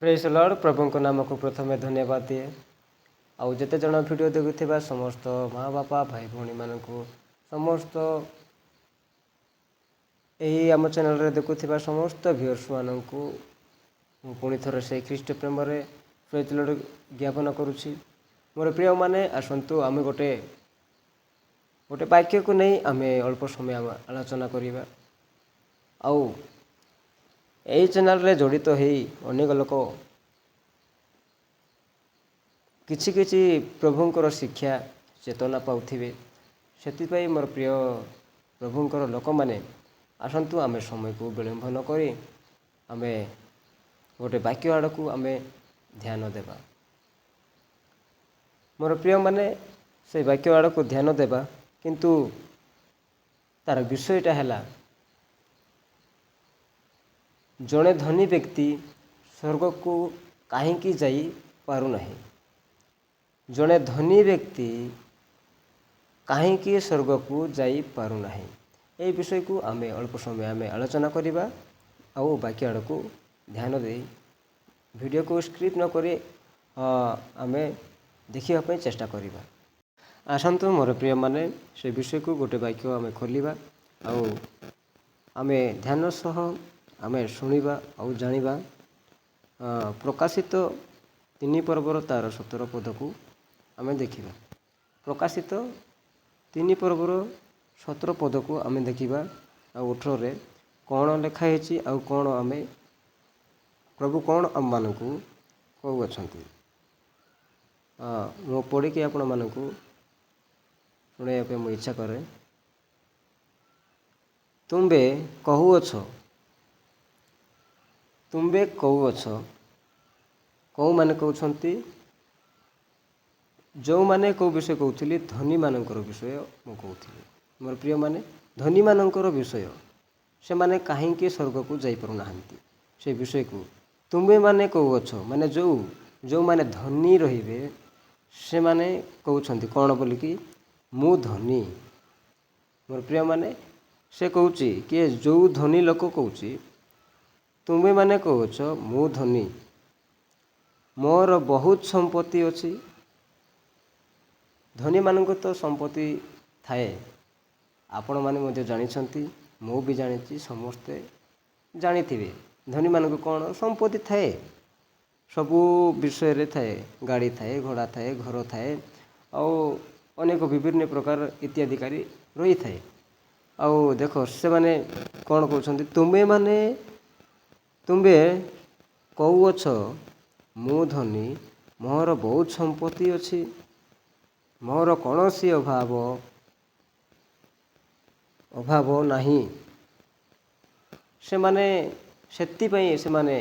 Praise Lord प्रभु को नाम को प्रथम धन्यवाद दिए आउ जिते जन वीडियो देखुवा समस्त माँ बापा भाई भौणी मान समस्त यही आम चैनल रे देखुवा समस्त व्यूअर्स मान पुणी थर से ख्रीष्ट प्रेम प्रेज लॉर्ड ज्ञापन करुच्ची मोर प्रिय माने आसतु आम गोटे गोटे वाक्य को नहीं आम अल्प समय आलोचना करवा आउ यही चैनल रे जड़ित हो अनेक लोक किछि किछि प्रभुंकर शिक्षा चेतना पाउथिबे से मोर प्रिय प्रभुंकर लोक माने आसतु आम समय को विलंब न करी आम गोटे वाक्य आड़ को आम ध्यान देवा मोर प्रिय माने से वाक्य आड़ को ध्यान देवा किंतु तार विषयटा है जड़े धनी व्यक्ति स्वर्ग को कहीं जाई पारु नहीं जड़े धनी व्यक्ति कहीं स्वर्ग को जाई पारु नहीं ये विषय को आम अल्प समय आम आलोचना करवा आउ बाकी आड़ को ध्यान दे वीडियो को स्क्रिप्ट न करी आम देखा चेष्टा करवा आसतु मोर प्रिय माने से विषय को गोटे वाक्य आम खोलिबा आउ आम ध्यान सह आम शुणा आउ जानिबा प्रकाशित 3 पर्वर तार 17 पद को आम देखा प्रकाशित 3 पर्वर 17 पद को आम देखा आउ 18 रे कौन लिखाई आउ कौन आम प्रभु कौन आम मान को कहउछंती मो पढ़ी कि आपण मानकु शुणाइबा मो इच्छा करे तुम्बे कहउछ कौ माने कहउछंती जो माने को विषय कहउथिली धनी मानकर विषय मो कहउथिली मोर प्रिय माने धनी मानकर विषय से माने कहीं स्वर्ग को जाई पारु नाहंती से विषय को तुम्बे माने कहउछ माने जो माने धनी रहिबे से माने कहउछंती कौन बोली कि मु धनी मोर प्रिय माने से कहूची कि जो धनी लोक कहूची तुम्हें माने कहूच मु धनी मोर बहुत संपत्ति अच्छी धनी मानक तो संपत्ति थाए आपण माने मध्य जानिछंती मु भी जानिछि समस्ते जानिथिबे धनी मानक कौन संपत्ति थाए सबू विषय रे थाए गाड़ी थाए घोड़ा थाए घर थाए आउ अनेक विभिन्न प्रकार इत्यादिकारी रही थाए आउ देखो से माने कौन कहउछंती तुम्बे कहउछ मु धनी मोर बहुत संपत्ति अच्छी मोर कौनसी अभाव नहीं से माने सेतिपई से माने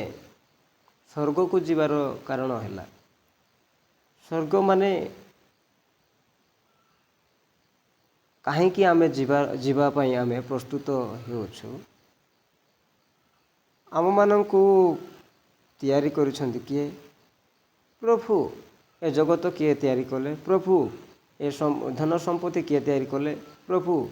स्वर्ग को जीवार कारण है स्वर्ग माने कहीं आमे जीवापाई आमे प्रस्तुत होउछु आम मानंकु तैयारी करिसंती किए प्रभु ए जगत किए तैयारी कले प्रभु ए धन संपत्ति किए तैयारी कले प्रभु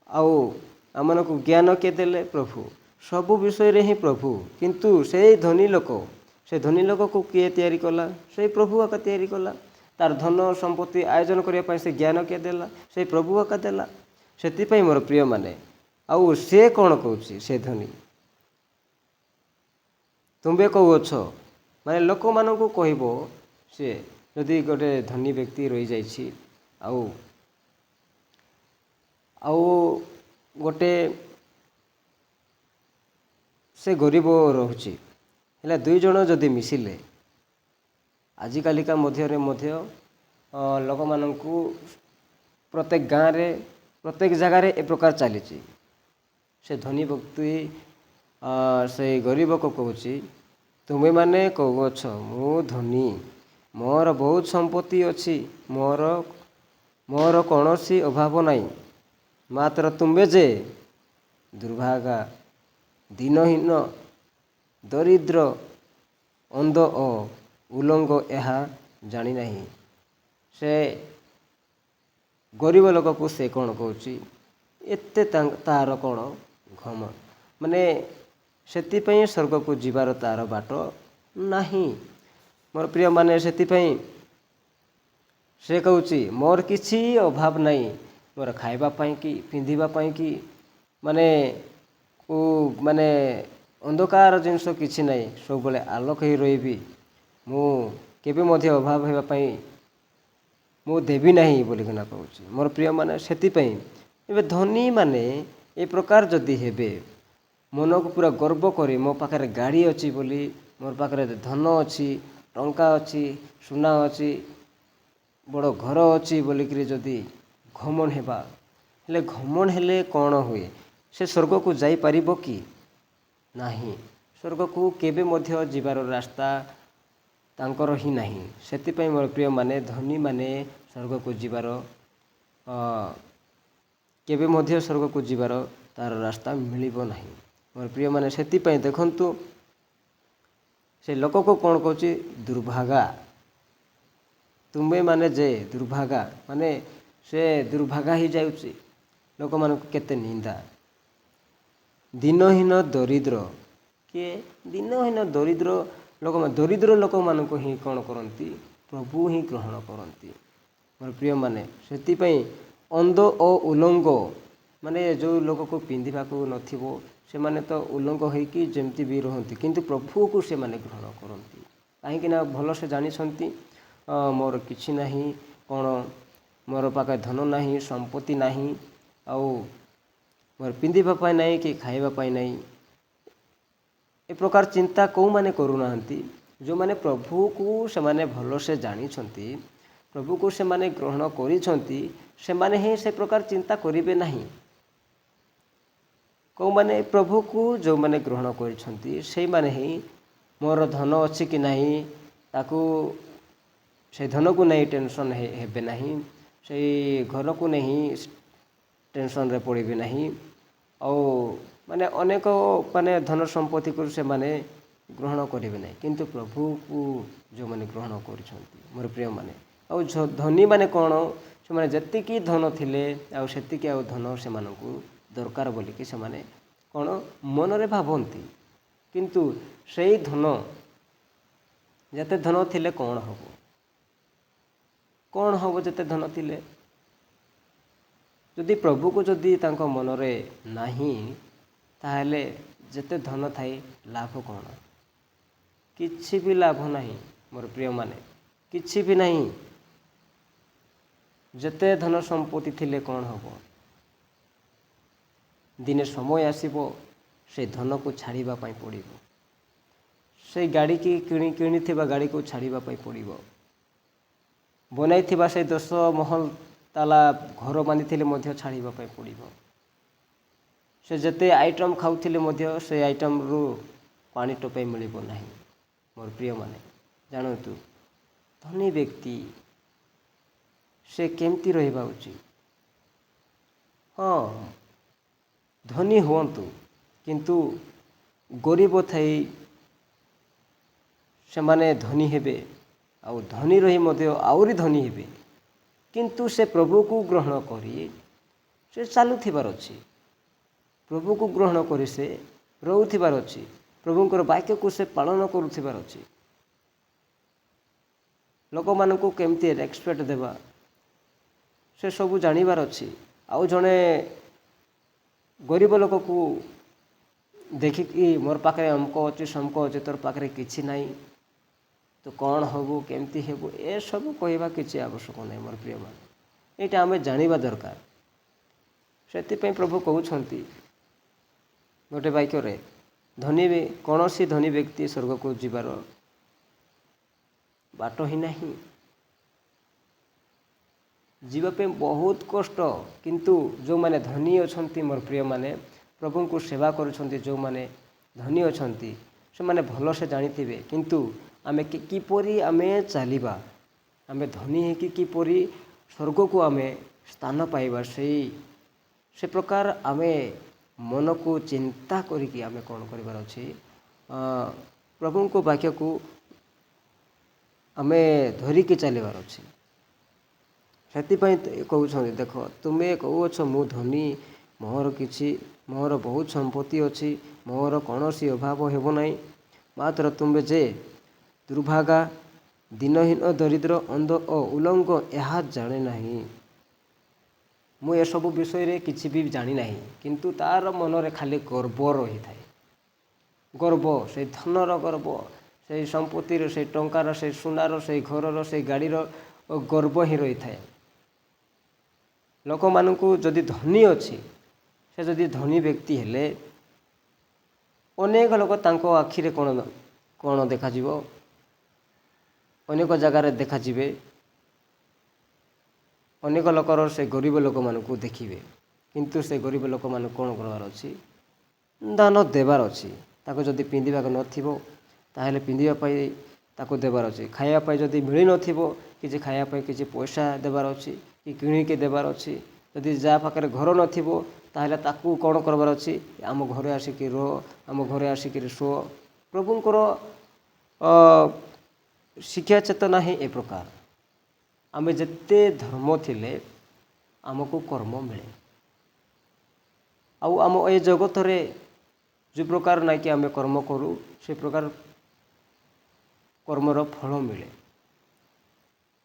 आउ आम मानंकु ज्ञान किए देले प्रभु सबु विषय रे ही प्रभु किंतु से धनी लोक को किए तैयारी कला से प्रभु आका तैयारी कला तार धन संपत्ति आयोजन करने से ज्ञान किए देला से प्रभु आका देला से मोर प्रिय माने आउ से कौन कहूँ से धनी तुम्बे कहउछ माने लोक मानकु कहबो से यदि गोटे धनी व्यक्ति रही जाइछि आउ गोटे से गरीब रहुछि हेला दुई जण जदि मिसिले आजिकालिका मध्य लोक मानकु प्रत्येक गाँव रे प्रत्येक जगार ए प्रकार चली से धनी व्यक्ति से गरीब को कहूँ तुम्हें माने कहउछ मु धनी मोर बहुत संपत्ति अच्छी मोर कौनसी अभाव नहीं मात्र तुम्बे जे दुर्भागा दीनहीन दरिद्र अंध ओ उलंग यह जानी नहीं से गरीब लोक को से कौन कहूँ एते तार कौन घम माने सेतिपई स्वर्ग को जीवार तार बाट ନାହିଁ। ମୋର ପ୍ରିୟମାନେ, ସେଥିପାଇଁ ସେ କହୁଛି ମୋର କିଛି ଅଭାବ ନାହିଁ, ମୋର ଖାଇବା ପାଇଁ କି ପିନ୍ଧିବା ପାଇଁ କି ମାନେ ମାନେ ଅନ୍ଧକାର ଜିନିଷ କିଛି ନାହିଁ, ସବୁବେଳେ ଆଲୋକ ହେଇ ରହିବି। ମୁଁ କେବେ ମଧ୍ୟ ଅଭାବ ହେବା ପାଇଁ ମୁଁ ଦେବି ନାହିଁ ବୋଲିକିନା କହୁଛି। ମୋର ପ୍ରିୟମାନେ, ସେଥିପାଇଁ ଏବେ ଧନୀମାନେ ଏ ପ୍ରକାର ଯଦି ହେବେ, ମନକୁ ପୁରା ଗର୍ବ କରି ମୋ ପାଖରେ ଗାଡ଼ି ଅଛି ବୋଲି, ମୋର ପାଖରେ ଧନ ଅଛି, ଟଙ୍କା ଅଛି, ସୁନା ଅଛି, ବଡ଼ ଘର ଅଛି ବୋଲିକିରି ଯଦି ଘମଣ୍ଡ ହେବା, ହେଲେ ଘମଣ୍ଡ ହେଲେ କ'ଣ ହୁଏ? ସେ ସ୍ୱର୍ଗକୁ ଯାଇପାରିବ କି? ନାହିଁ। ସ୍ୱର୍ଗକୁ କେବେ ମଧ୍ୟ ଯିବାର ରାସ୍ତା ତାଙ୍କର ହିଁ ନାହିଁ। ସେଥିପାଇଁ ମୋର ପ୍ରିୟମାନେ, ଧନୀମାନେ ସ୍ୱର୍ଗକୁ ଯିବାର କେବେ ମଧ୍ୟ ସ୍ୱର୍ଗକୁ ଯିବାର ତା'ର ରାସ୍ତା ମିଳିବ ନାହିଁ। ମୋର ପ୍ରିୟମାନେ, ସେଥିପାଇଁ ଦେଖନ୍ତୁ ସେ ଲୋକକୁ କ'ଣ କହୁଛି? ଦୁର୍ଭାଗା। ତୁମେମାନେ ଯେ ଦୁର୍ଭାଗା, ମାନେ ସେ ଦୁର୍ଭାଗା ହେଇଯାଉଛି। ଲୋକମାନଙ୍କୁ କେତେ ନିନ୍ଦା। ଦିନହୀନ ଦରିଦ୍ର। କିଏ? ଦିନହୀନ ଦରିଦ୍ର ଲୋକମାନେ। ଦରିଦ୍ର ଲୋକମାନଙ୍କୁ ହିଁ କ'ଣ କରନ୍ତି? ପ୍ରଭୁ ହିଁ ଗ୍ରହଣ କରନ୍ତି। ମୋର ପ୍ରିୟମାନେ, ସେଥିପାଇଁ ଅନ୍ଧ ଓ ଉଲଙ୍ଗ, ମାନେ ଯେଉଁ ଲୋକକୁ ପିନ୍ଧିବାକୁ ନଥିବ, ସେମାନେ ତ ଉଲଙ୍ଗ ହେଇକି ଯେମିତି ବି ରୁହନ୍ତି, କିନ୍ତୁ ପ୍ରଭୁକୁ ସେମାନେ ଗ୍ରହଣ କରନ୍ତି। କାହିଁକିନା ଭଲସେ ଜାଣିଛନ୍ତି ମୋର କିଛି ନାହିଁ, କ'ଣ ମୋର ପାଖରେ ଧନ ନାହିଁ, ସମ୍ପତ୍ତି ନାହିଁ, ଆଉ ମୋର ପିନ୍ଧିବା ପାଇଁ ନାହିଁ କି ଖାଇବା ପାଇଁ ନାହିଁ। ଏ ପ୍ରକାର ଚିନ୍ତା କେଉଁମାନେ କରୁନାହାନ୍ତି? ଯେଉଁମାନେ ପ୍ରଭୁକୁ ସେମାନେ ଭଲସେ ଜାଣିଛନ୍ତି, ପ୍ରଭୁକୁ ସେମାନେ ଗ୍ରହଣ କରିଛନ୍ତି, ସେମାନେ ହିଁ ସେ ପ୍ରକାର ଚିନ୍ତା କରିବେ ନାହିଁ। କେଉଁମାନେ? ପ୍ରଭୁକୁ ଯେଉଁମାନେ ଗ୍ରହଣ କରିଛନ୍ତି ସେଇମାନେ ହିଁ ମୋର ଧନ ଅଛି କି ନାହିଁ, ତାକୁ ସେ ଧନକୁ ନେଇ ଟେନସନ୍ ହେବେ ନାହିଁ, ସେଇ ଘରକୁ ନେଇ ଟେନସନ୍ରେ ପଡ଼ିବେ ନାହିଁ, ଆଉ ମାନେ ଅନେକ ମାନେ ଧନ ସମ୍ପତ୍ତିକୁ ସେମାନେ ଗ୍ରହଣ କରିବେ ନାହିଁ। କିନ୍ତୁ ପ୍ରଭୁକୁ ଯେଉଁମାନେ ଗ୍ରହଣ କରିଛନ୍ତି, ମୋର ପ୍ରିୟମାନେ, ଆଉ ଧନୀମାନେ କ'ଣ? ସେମାନେ ଯେତିକି ଧନ ଥିଲେ ଆଉ ସେତିକି ଆଉ ଧନ ସେମାନଙ୍କୁ ଦରକାର ବୋଲିକି ସେମାନେ କ'ଣ ମନରେ ଭାବନ୍ତି। କିନ୍ତୁ ସେଇ ଧନ, ଯେତେ ଧନ ଥିଲେ କ'ଣ ହେବ? କ'ଣ ହେବ ଯେତେ ଧନ ଥିଲେ? ଯଦି ପ୍ରଭୁକୁ ଯଦି ତାଙ୍କ ମନରେ ନାହିଁ, ତାହେଲେ ଯେତେ ଧନ ଥାଇ ଲାଭ କ'ଣ? କିଛି ବି ଲାଭ ନାହିଁ। ମୋର ପ୍ରିୟମାନେ, କିଛି ବି ନାହିଁ। ଯେତେ ଧନ ସମ୍ପତ୍ତି ଥିଲେ କ'ଣ ହେବ? ଦିନେ ସମୟ ଆସିବ, ସେ ଧନକୁ ଛାଡ଼ିବା ପାଇଁ ପଡ଼ିବ। ସେଇ ଗାଡ଼ିକି କିଣିଥିବା ଗାଡ଼ିକୁ ଛାଡ଼ିବା ପାଇଁ ପଡ଼ିବ। ବନାଇଥିବା ସେଇ 10 ମହଲ ତାଲା ଘର ବାନ୍ଧିଥିଲେ ମଧ୍ୟ ଛାଡ଼ିବା ପାଇଁ ପଡ଼ିବ। ସେ ଯେତେ ଆଇଟମ୍ ଖାଉଥିଲେ ମଧ୍ୟ ସେ ଆଇଟମ୍ରୁ ପାଣି ଟୋପାଏ ମିଳିବ ନାହିଁ। ମୋର ପ୍ରିୟମାନେ, ଜାଣନ୍ତୁ ଧନୀ ବ୍ୟକ୍ତି ସେ କେମିତି ରହିବା ଉଚିତ? ହଁ, ଧନୀ ହୁଅନ୍ତୁ, କିନ୍ତୁ ଗରିବ ଥାଇ ସେମାନେ ଧନୀ ହେବେ, ଆଉ ଧନୀ ରହି ମଧ୍ୟ ଆହୁରି ଧନୀ ହେବେ। କିନ୍ତୁ ସେ ପ୍ରଭୁକୁ ଗ୍ରହଣ କରି ସେ ଚାଲୁଥିବାର ଅଛି। ପ୍ରଭୁକୁ ଗ୍ରହଣ କରି ସେ ରହୁଥିବାର ଅଛି। ପ୍ରଭୁଙ୍କର ବାକ୍ୟକୁ ସେ ପାଳନ କରୁଥିବାର ଅଛି। ଲୋକମାନଙ୍କୁ କେମିତି ରେସପେକ୍ଟ ଦେବା, ସେ ସବୁ ଜାଣିବାର ଅଛି। ଆଉ ଜଣେ ଗରିବ ଲୋକକୁ ଦେଖିକି ମୋର ପାଖରେ ଅମକ ଅଛି, ସମକ ଅଛି, ତୋର ପାଖରେ କିଛି ନାହିଁ, ତୁ କ'ଣ ହେବୁ, କେମିତି ହେବୁ, ଏସବୁ କହିବା କିଛି ଆବଶ୍ୟକ ନାହିଁ। ମୋର ପ୍ରିୟମାନେ, ଏଇଟା ଆମେ ଜାଣିବା ଦରକାର। ସେଥିପାଇଁ ପ୍ରଭୁ କହୁଛନ୍ତି ଗୋଟେ ବାକ୍ୟରେ, କୌଣସି ଧନୀ ବ୍ୟକ୍ତି ସ୍ୱର୍ଗକୁ ଯିବାର ବାଟ ହିଁ ନାହିଁ। ଯିବା ପାଇଁ ବହୁତ କଷ୍ଟ। କିନ୍ତୁ ଯେଉଁମାନେ ଧନୀ ଅଛନ୍ତି, ମୋର ପ୍ରିୟମାନେ, ପ୍ରଭୁଙ୍କୁ ସେବା କରୁଛନ୍ତି, ଯେଉଁମାନେ ଧନୀ ଅଛନ୍ତି, ସେମାନେ ଭଲସେ ଜାଣିଥିବେ। କିନ୍ତୁ ଆମେ କିପରି ଆମେ ଚାଲିବା, ଆମେ ଧନୀ ହେଇକି କିପରି ସ୍ୱର୍ଗକୁ ଆମେ ସ୍ଥାନ ପାଇବା, ସେ ପ୍ରକାର ଆମେ ମନକୁ ଚିନ୍ତା କରିକି ଆମେ କ'ଣ କରିବାର ଅଛି? ପ୍ରଭୁଙ୍କ ବାକ୍ୟକୁ ଆମେ ଧରିକି ଚାଲିବାର ଅଛି। ସେଥିପାଇଁ କହୁଛନ୍ତି, ଦେଖ ତୁମେ କହୁଅଛ ମୁଁ ଧନୀ, ମୋର ବହୁତ ସମ୍ପତ୍ତି ଅଛି, ମୋର କୌଣସି ଅଭାବ ହେବ ନାହିଁ। ମାତ୍ର ତୁମେ ଯେ ଦୁର୍ଭାଗା, ଦିନହୀନ, ଦରିଦ୍ର, ଅନ୍ଧ ଓ ଉଲଙ୍ଗ ଏହା ଜାଣେ ନାହିଁ। ମୁଁ ଏସବୁ ବିଷୟରେ କିଛି ବି ଜାଣିନାହିଁ, କିନ୍ତୁ ତାର ମନରେ ଖାଲି ଗର୍ବ ରହିଥାଏ। ଗର୍ବ, ସେଇ ଧନର ଗର୍ବ, ସେଇ ସମ୍ପତ୍ତିର, ସେଇ ଟଙ୍କାର, ସେଇ ସୁନାର, ସେଇ ଘରର, ସେଇ ଗାଡ଼ିର ଗର୍ବ ହିଁ ରହିଥାଏ। ଲୋକମାନଙ୍କୁ ଯଦି ଧନୀ ଅଛି, ସେ ଯଦି ଧନୀ ବ୍ୟକ୍ତି ହେଲେ ଅନେକ ଲୋକ ତାଙ୍କ ଆଖିରେ କ'ଣ ଦେଖାଯିବ, ଅନେକ ଜାଗାରେ ଦେଖାଯିବେ, ଅନେକ ଲୋକର ସେ ଗରିବ ଲୋକମାନଙ୍କୁ ଦେଖିବେ। କିନ୍ତୁ ସେ ଗରିବ ଲୋକମାନଙ୍କୁ କ'ଣ କରିବାର ଅଛି? ଦାନ ଦେବାର ଅଛି। ତାକୁ ଯଦି ପିନ୍ଧିବାକୁ ନଥିବ ତାହେଲେ ପିନ୍ଧିବା ପାଇଁ ତାକୁ ଦେବାର ଅଛି। ଖାଇବା ପାଇଁ ଯଦି ମିଳିନଥିବ କିଛି ଖାଇବା ପାଇଁ କିଛି ପଇସା ଦେବାର ଅଛି, କି କିଣିକି ଦେବାର ଅଛି। ଯଦି ଯାହା ପାଖରେ ଘର ନଥିବ ତାହେଲେ ତାକୁ କ'ଣ କରିବାର ଅଛି? ଆମ ଘରେ ଆସିକି ରୁହ, ଆମ ଘରେ ଆସିକିରି ଶୁଅ। ପ୍ରଭୁଙ୍କର ଶିକ୍ଷା ଚେତନା ହିଁ ଏ ପ୍ରକାର। ଆମେ ଯେତେ ଧର୍ମ ଥିଲେ ଆମକୁ କର୍ମ ମିଳେ। ଆଉ ଆମ ଏ ଜଗତରେ ଯେଉଁ ପ୍ରକାର ନାଇଁକି ଆମେ କର୍ମ କରୁ, ସେ ପ୍ରକାର କର୍ମର ଫଳ ମିଳେ।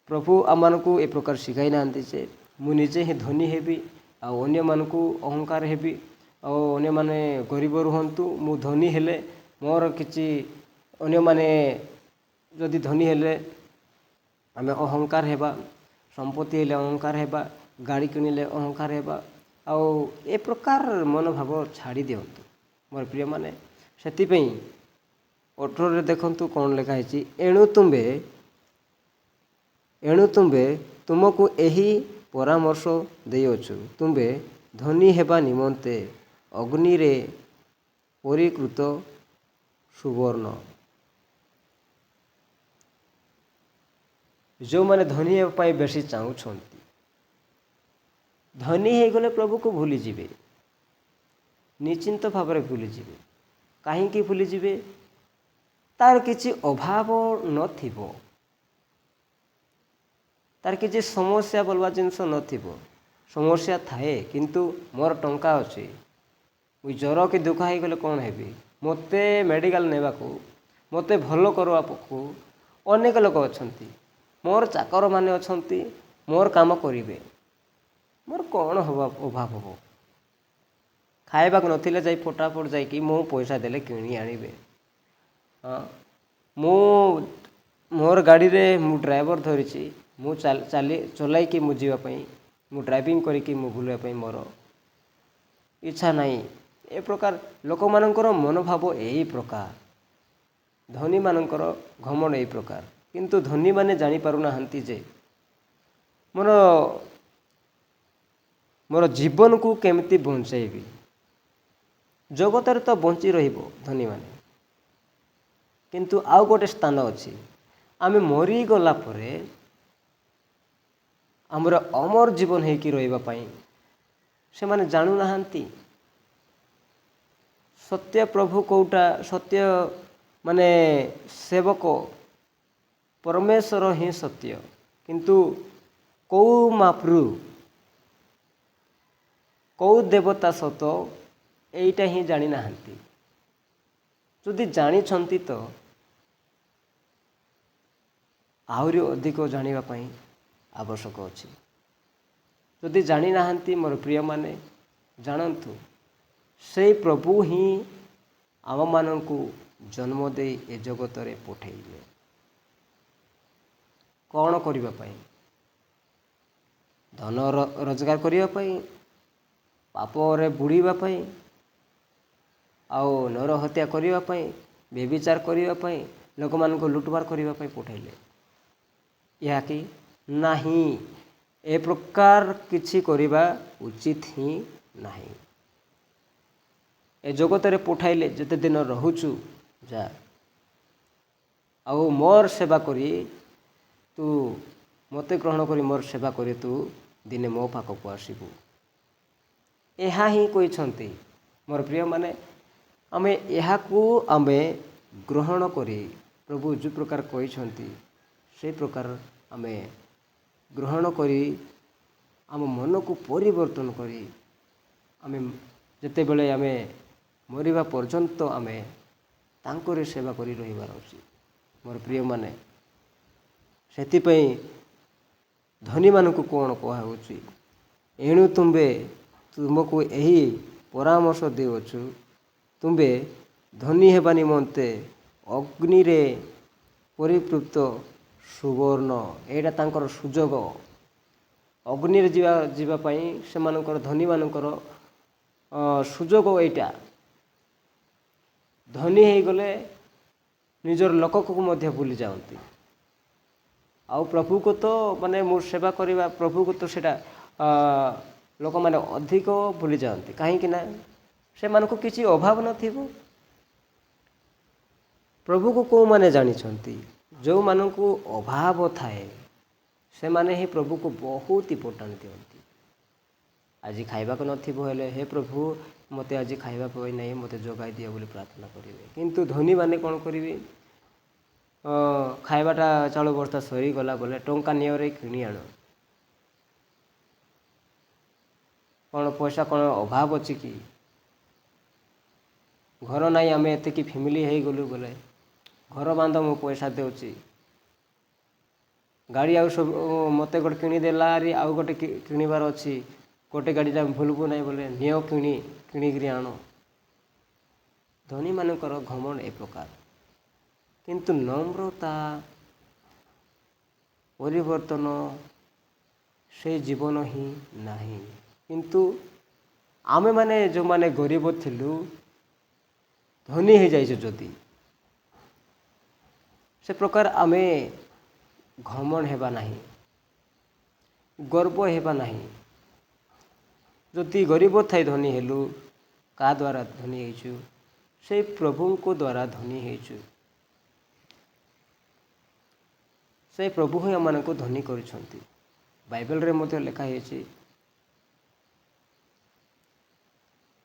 ପ୍ରଭୁ ଆମମାନଙ୍କୁ ଏ ପ୍ରକାର ଶିଖାଇ ନାହାନ୍ତି ଯେ ମୁଁ ନିଜେ ହିଁ ଧନୀ ହେବି ଆଉ ଅନ୍ୟମାନଙ୍କୁ ଅହଙ୍କାର ହେବି, ଆଉ ଅନ୍ୟମାନେ ଗରିବ ରୁହନ୍ତୁ, ମୁଁ ଧନୀ ହେଲେ ମୋର କିଛି, ଅନ୍ୟମାନେ ଯଦି ଧନୀ ହେଲେ ଆମେ ଅହଙ୍କାର ହେବା, ସମ୍ପତ୍ତି ହେଲେ ଅହଙ୍କାର ହେବା, ଗାଡ଼ି କିଣିଲେ ଅହଙ୍କାର ହେବା। ଆଉ ଏ ପ୍ରକାର ମନୋଭାବ ଛାଡ଼ି ଦିଅନ୍ତୁ ମୋର ପ୍ରିୟମାନେ। ସେଥିପାଇଁ 18ରେ ଦେଖନ୍ତୁ କ'ଣ ଲେଖା ହେଇଛି, ଏଣୁ ତୁମ୍ଭେ ତୁମକୁ ଏହି ପରାମର୍ଶ ଦେଇଅଛୁ, ତୁମ୍ଭେ ଧନୀ ହେବା ନିମନ୍ତେ ଅଗ୍ନିରେ ପରିକୃତ ସୁବର୍ଣ୍ଣ। ଯେଉଁମାନେ ଧନୀ ହେବା ପାଇଁ ବେଶୀ ଚାହୁଁଛନ୍ତି, ଧନୀ ହେଇଗଲେ ପ୍ରଭୁକୁ ଭୁଲିଯିବେ, ନିଶ୍ଚିନ୍ତ ଭାବରେ ଭୁଲିଯିବେ। କାହିଁକି ଭୁଲିଯିବେ? ତାର କିଛି ଅଭାବ ନଥିବ, ତାର କିଛି ସମସ୍ୟା ବୋଲବା ଜିନିଷ ନଥିବ। ସମସ୍ୟା ଥାଏ କିନ୍ତୁ ମୋର ଟଙ୍କା ଅଛି, ମୁଁ ଜ୍ୱର କି ଦୁଃଖ ହେଇଗଲେ କ'ଣ ହେବି, ମୋତେ ମେଡ଼ିକାଲ ନେବାକୁ, ମୋତେ ଭଲ କରିବାକୁ ଅନେକ ଲୋକ ଅଛନ୍ତି, ମୋର ଚାକରମାନେ ଅଛନ୍ତି, ମୋର କାମ କରିବେ, ମୋର କ'ଣ ଅଭାବ ହେବ? ଖାଇବାକୁ ନଥିଲେ ଯାଇ ଫଟାଫଟ ଯାଇକି ମୁଁ ପଇସା ଦେଲେ କିଣି ଆଣିବେ। ମୁଁ ମୋର ଗାଡ଼ିରେ ମୁଁ ଡ୍ରାଇଭର ଧରିଛି, ମୁଁ ଚଲାଇକି ମୁଁ ଯିବା ପାଇଁ, ମୁଁ ଡ୍ରାଇଭିଂ କରିକି ମୁଁ ବୁଲିବା ପାଇଁ ମୋର ଇଚ୍ଛା ନାହିଁ। ଏ ପ୍ରକାର ଲୋକମାନଙ୍କର ମନୋଭାବ ଏହି ପ୍ରକାର, ଧନୀମାନଙ୍କର ଘମଣ୍ଡ ଏହି ପ୍ରକାର। କିନ୍ତୁ ଧନୀମାନେ ଜାଣିପାରୁନାହାନ୍ତି ଯେ ମୋର ଜୀବନକୁ କେମିତି ବଞ୍ଚାଇବି। ଜଗତରେ ତ ବଞ୍ଚି ରହିବ ଧନୀମାନେ, କିନ୍ତୁ ଆଉ ଗୋଟେ ସ୍ଥାନ ଅଛି, ଆମେ ମରିଗଲା ପରେ ଆମର ଅମର ଜୀବନ ହେଇକି ରହିବା ପାଇଁ ସେମାନେ ଜାଣୁନାହାନ୍ତି। ସତ୍ୟ ପ୍ରଭୁ କେଉଁଟା? ସତ୍ୟ ମାନେ ସେବକ ପରମେଶ୍ୱର ହିଁ ସତ୍ୟ, କିନ୍ତୁ କେଉଁ ମାପରୁ, କେଉଁ ଦେବତା ସତ, ଏଇଟା ହିଁ ଜାଣିନାହାନ୍ତି। ଯଦି ଜାଣିଛନ୍ତି ତ ଆହୁରି ଅଧିକ ଜାଣିବା ପାଇଁ ଆବଶ୍ୟକ ଅଛି। ଯଦି ଜାଣିନାହାନ୍ତି ମୋର ପ୍ରିୟମାନେ, ଜାଣନ୍ତୁ ସେଇ ପ୍ରଭୁ ହିଁ ଆମମାନଙ୍କୁ ଜନ୍ମ ଦେଇ ଏ ଜଗତରେ ପଠାଇଲେ। କ'ଣ କରିବା ପାଇଁ? ଧନ ରୋଜଗାର କରିବା ପାଇଁ, ପାପରେ ବୁଡ଼ିବା ପାଇଁ, ଆଉ ନରହତ୍ୟା କରିବା ପାଇଁ, ବ୍ୟଭିଚାର କରିବା ପାଇଁ, ଲୋକମାନଙ୍କୁ ଲୁଟପାଟ କରିବା ପାଇଁ ପଠାଇଲେ। ଏହା କି ନାହିଁ, ଏ ପ୍ରକାର କିଛି କରିବା ଉଚିତ ହିଁ ନାହିଁ। ଏ ଜଗତରେ ପଠାଇଲେ ଯେତେ ଦିନ ରହୁଛୁ ଯା, ଆଉ ମୋର ସେବା କରି ତୁ, ମୋତେ ଗ୍ରହଣ କରି ମୋର ସେବା କରି ତୁ ଦିନେ ମୋ ପାଖକୁ ଆସିବୁ। ଏହା ହିଁ କହିଛନ୍ତି ମୋର ପ୍ରିୟମାନେ। ଆମେ ଏହାକୁ ଗ୍ରହଣ କରି, ପ୍ରଭୁ ଯେଉଁ ପ୍ରକାର କହିଛନ୍ତି ସେହି ପ୍ରକାର ଆମେ ଗ୍ରହଣ କରି, ଆମ ମନକୁ ପରିବର୍ତ୍ତନ କରି, ଆମେ ଯେତେବେଳେ ଆମେ ମରିବା ପର୍ଯ୍ୟନ୍ତ ଆମେ ତାଙ୍କରି ସେବା କରି ରହିବାର ଅଛି। ମୋର ପ୍ରିୟମାନେ, ସେଥିପାଇଁ ଧନୀମାନଙ୍କୁ କ'ଣ କୁହାହେଉଛି? ଏଣୁ ତୁମକୁ ଏହି ପରାମର୍ଶ ଦେଉଛୁ, ତୁମ୍ଭେ ଧନୀ ହେବା ନିମନ୍ତେ ଅଗ୍ନିରେ ପରିପୃକ୍ତ ସୁବର୍ଣ୍ଣ, ଏଇଟା ତାଙ୍କର ସୁଯୋଗ। ଅଗ୍ନିରେ ଯିବା ପାଇଁ ସେମାନଙ୍କର ଧନୀମାନଙ୍କର ସୁଯୋଗ ଏଇଟା। ଧନୀ ହେଇଗଲେ ନିଜର ଲୋକକୁ ମଧ୍ୟ ଭୁଲି ଯାଆନ୍ତି। ଆଉ ପ୍ରଭୁକୁ ତ ମୁଁ ସେବା କରିବା, ପ୍ରଭୁକୁ ତ ସେଇଟା ଲୋକମାନେ ଅଧିକ ଭୁଲି ଯାଆନ୍ତି। କାହିଁକି ନା ସେମାନଙ୍କୁ କିଛି ଅଭାବ ନଥିବ। ପ୍ରଭୁକୁ କେଉଁମାନେ ଜାଣିଛନ୍ତି? ଯେଉଁମାନଙ୍କୁ ଅଭାବ ଥାଏ ସେମାନେ ହିଁ ପ୍ରଭୁକୁ ବହୁତ ଇମ୍ପୋର୍ଟାଣ୍ଟ ଦିଅନ୍ତି। ଆଜି ଖାଇବାକୁ ନଥିବ ହେଲେ, ହେ ପ୍ରଭୁ ମୋତେ ଆଜି ଖାଇବା ପାଇଁ ନାହିଁ, ମୋତେ ଯୋଗାଇ ଦିଅ ବୋଲି ପ୍ରାର୍ଥନା କରିବେ। କିନ୍ତୁ ଧନୀମାନେ କ'ଣ କରିବେ? ଖାଇବାଟା ଚାଉଳ ବସ୍ତା ସରିଗଲା ବୋଲେ ଟଙ୍କା ନିଅରେ କିଣି ଆଣ। କ'ଣ ପଇସା କ'ଣ ଅଭାବ ଅଛି କି? ଘର ନାହିଁ, ଆମେ ଏତିକି ଫ୍ୟାମିଲି ହେଇଗଲୁ ବୋଲେ ଘର ବାନ୍ଧ, ମୁଁ ପଇସା ଦେଉଛି। ଗାଡ଼ି ଆଉ ସବୁ ମୋତେ ଗୋଟେ କିଣିଦେଲା, ଆଉ ଗୋଟେ କିଣିବାର ଅଛି, ଗୋଟେ ଗାଡ଼ିଟା ଭୁଲବୁ ନାହିଁ ବୋଲେ ନିଅ କିଣିକିରି ଆଣ। ଧନୀମାନଙ୍କର ଘମଣ୍ଡ ଏ ପ୍ରକାର। କିନ୍ତୁ ନମ୍ରତା, ପରିବର୍ତ୍ତନ, ସେ ଜୀବନ ହିଁ ନାହିଁ। କିନ୍ତୁ ଆମେମାନେ ଯେଉଁମାନେ ଗରିବ ଥିଲୁ, ଧନୀ ହେଇଯାଇଛୁ ଯଦି, ସେ ପ୍ରକାର ଆମେ ଘମଣ୍ଡ ହେବା ନାହିଁ, ଗର୍ବ ହେବା ନାହିଁ। ଯଦି ଗରିବ ଥାଇ ଧନୀ ହେଲୁ, କାହା ଦ୍ୱାରା ଧନୀ ହେଇଛୁ? ସେଇ ପ୍ରଭୁଙ୍କ ଦ୍ୱାରା ଧନୀ ହେଇଛୁ। ସେଇ ପ୍ରଭୁ ହିଁ ଆମମାନଙ୍କୁ ଧନୀ କରିଛନ୍ତି। ବାଇବେଲରେ ମଧ୍ୟ ଲେଖା ହେଇଛି,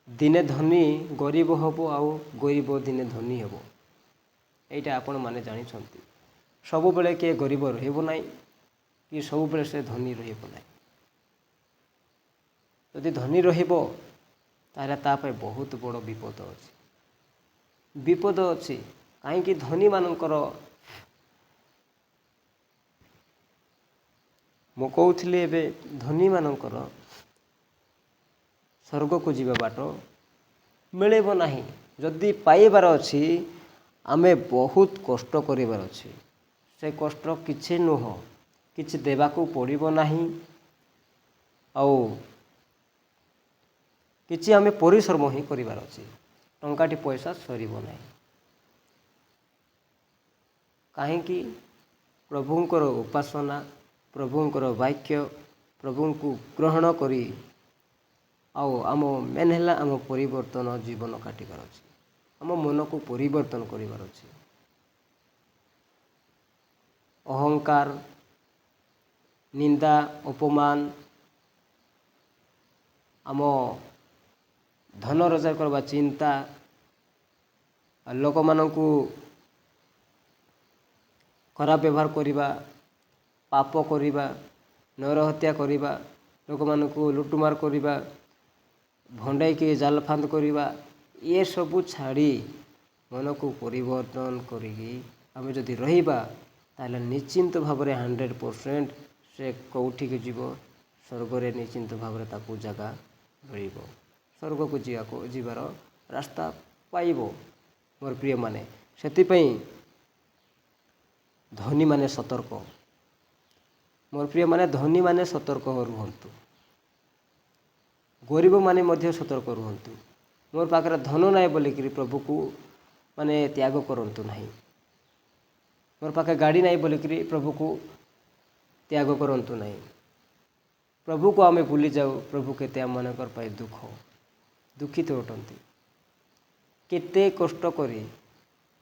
ଦିନେ ଧନୀ ଗରିବ ହେବ, ଆଉ ଗରିବ ଦିନେ ଧନୀ ହେବ। ଏଇଟା ଆପଣମାନେ ଜାଣିଛନ୍ତି। ସବୁବେଳେ କିଏ ଗରିବ ରହିବ ନାହିଁ, କି ସବୁବେଳେ ସେ ଧନୀ ରହିବ ନାହିଁ। ଯଦି ଧନୀ ରହିବ ତାହେଲେ ତା ପାଇଁ ବହୁତ ବଡ଼ ବିପଦ ଅଛି। ବିପଦ ଅଛି କାହିଁକି? ଧନୀମାନଙ୍କର, ମୁଁ କହୁଥିଲି ଏବେ, ଧନୀମାନଙ୍କର ସ୍ୱର୍ଗକୁ ଯିବା ବାଟ ମିଳିବ ନାହିଁ। ଯଦି ପାଇବାର ଅଛି, ଆମେ ବହୁତ କଷ୍ଟ କରିବାର ଅଛି। ସେ କଷ୍ଟ କିଛି ନୁହଁ, କିଛି ଦେବାକୁ ପଡ଼ିବ ନାହିଁ, ଆଉ କିଛି ଆମେ ପରିଶ୍ରମ ହିଁ କରିବାର ଅଛି। ଟଙ୍କାଟି ପଇସା ସରିବ ନାହିଁ। କାହିଁକି? ପ୍ରଭୁଙ୍କର ଉପାସନା, ପ୍ରଭୁଙ୍କର ବାକ୍ୟ, ପ୍ରଭୁଙ୍କୁ ଗ୍ରହଣ କରି, ଆଉ ଆମ ମେନ୍ ହେଲା ଆମ ପରିବର୍ତ୍ତନ ଜୀବନ କାଟିବାର ଅଛି। ଆମ ମନକୁ ପରିବର୍ତ୍ତନ କରିବାର ଅଛି। ଅହଙ୍କାର, ନିନ୍ଦା, ଅପମାନ, ଆମ ଧନ ରୋଜଗାର କରିବା ଚିନ୍ତା, ଲୋକମାନଙ୍କୁ ଖରାପ ବ୍ୟବହାର କରିବା, ପାପ କରିବା, ନରହତ୍ୟା କରିବା, ଲୋକମାନଙ୍କୁ ଲୁଟମାର କରିବା, ଭଣ୍ଡେଇକି ଜାଲଫାନ୍ଦ କରିବା, ଏସବୁ ଛାଡ଼ି ମନକୁ ପରିବର୍ତ୍ତନ କରିକି ଆମେ ଯଦି ରହିବା, ତାହେଲେ ନିଶ୍ଚିନ୍ତ ଭାବରେ 100% ସେ କେଉଁଠିକି ଯିବ? ସ୍ୱର୍ଗରେ ନିଶ୍ଚିନ୍ତ ଭାବରେ ତାକୁ ଜାଗା ମିଳିବ। ସ୍ୱର୍ଗକୁ ଯିବାର ରାସ୍ତା ପାଇବ ମୋର ପ୍ରିୟମାନେ। ସେଥିପାଇଁ ଧନୀମାନେ ସତର୍କ। ମୋର ପ୍ରିୟମାନେ, ଧନୀମାନେ ସତର୍କ ରୁହନ୍ତୁ, ଗରିବମାନେ ମଧ୍ୟ ସତର୍କ ରୁହନ୍ତୁ। ମୋର ପାଖରେ ଧନ ନାହିଁ ବୋଲିକିରି ପ୍ରଭୁକୁ ତ୍ୟାଗ କରନ୍ତୁ ନାହିଁ। ମୋର ପାଖରେ ଗାଡ଼ି ନାହିଁ ବୋଲିକିରି ପ୍ରଭୁକୁ ତ୍ୟାଗ କରନ୍ତୁ ନାହିଁ। ପ୍ରଭୁକୁ ଆମେ ଭୁଲି ଯାଉ, ପ୍ରଭୁ କେତେ ଆମମାନଙ୍କର ପାଇଁ ଦୁଃଖିତ ଅଟନ୍ତି। କେତେ କଷ୍ଟ କରି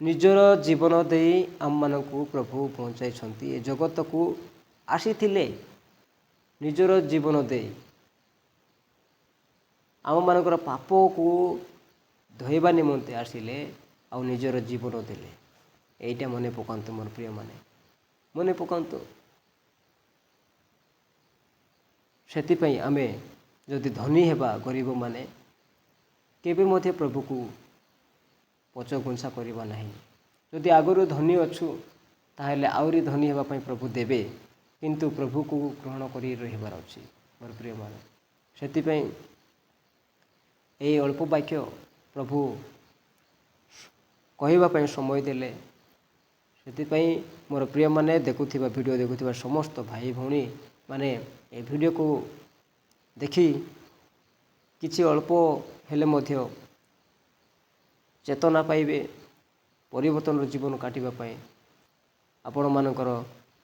ନିଜର ଜୀବନ ଦେଇ ଆମମାନଙ୍କୁ ପ୍ରଭୁ ପହଞ୍ଚାଇଛନ୍ତି। ଏ ଜଗତକୁ ଆସିଥିଲେ ନିଜର ଜୀବନ ଦେଇ ଆମମାନଙ୍କର ପାପକୁ ଧୋଇବା ନିମନ୍ତେ ଆସିଲେ, ଆଉ ନିଜର ଜୀବନ ଦେଲେ। ଏଇଟା ମନେ ପକାନ୍ତୁ ମୋର ପ୍ରିୟମାନେ, ମନେ ପକାନ୍ତୁ। ସେଥିପାଇଁ ଆମେ ଯଦି ଧନୀ ହେବା, ଗରିବମାନେ କେବେ ମଧ୍ୟ ପ୍ରଭୁକୁ ପଛଘୁଞ୍ଚା କରିବା ନାହିଁ। ଯଦି ଆଗରୁ ଧନୀ ଅଛୁ, ତାହେଲେ ଆହୁରି ଧନୀ ହେବା ପାଇଁ ପ୍ରଭୁ ଦେବେ। କିନ୍ତୁ ପ୍ରଭୁକୁ ଗ୍ରହଣ କରି ରହିବାର ଅଛି ମୋର ପ୍ରିୟମାନେ। ସେଥିପାଇଁ ଏହି ଅଳ୍ପ ବାକ୍ୟ ପ୍ରଭୁ କହିବା ପାଇଁ ସମୟ ଦେଲେ। ସେଥିପାଇଁ ମୋର ପ୍ରିୟମାନେ, ଦେଖୁଥିବା ଭିଡ଼ିଓ ଦେଖୁଥିବା ସମସ୍ତ ଭାଇ ଭଉଣୀ ମାନେ ଏ ଭିଡ଼ିଓକୁ ଦେଖି କିଛି ଅଳ୍ପ ହେଲେ ମଧ୍ୟ ଚେତନା ପାଇବେ, ପରିବର୍ତ୍ତନର ଜୀବନ କାଟିବା ପାଇଁ ଆପଣମାନଙ୍କର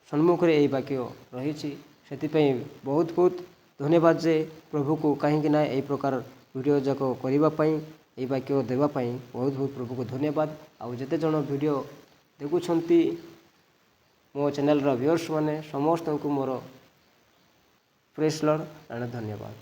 ସମ୍ମୁଖରେ ଏହି ବାକ୍ୟ ରହିଛି। ସେଥିପାଇଁ ବହୁତ ବହୁତ ଧନ୍ୟବାଦ ଯେ ପ୍ରଭୁକୁ, କାହିଁକି ନା ଏହି ପ୍ରକାର ଭିଡ଼ିଓ ଯାକ କରିବା ପାଇଁ, ଏହି ବାକ୍ୟ ଦେବା ପାଇଁ ବହୁତ ବହୁତ ପ୍ରଭୁକୁ ଧନ୍ୟବାଦ। ଆଉ ଯେତେଜଣ ଭିଡ଼ିଓ ଦେଖୁଛନ୍ତି ମୋ ଚ୍ୟାନେଲର ଭିଉଅର୍ସ ମାନେ ସମସ୍ତଙ୍କୁ ମୋର ପ୍ରେଜ୍ ଲର୍ଡ ଧନ୍ୟବାଦ।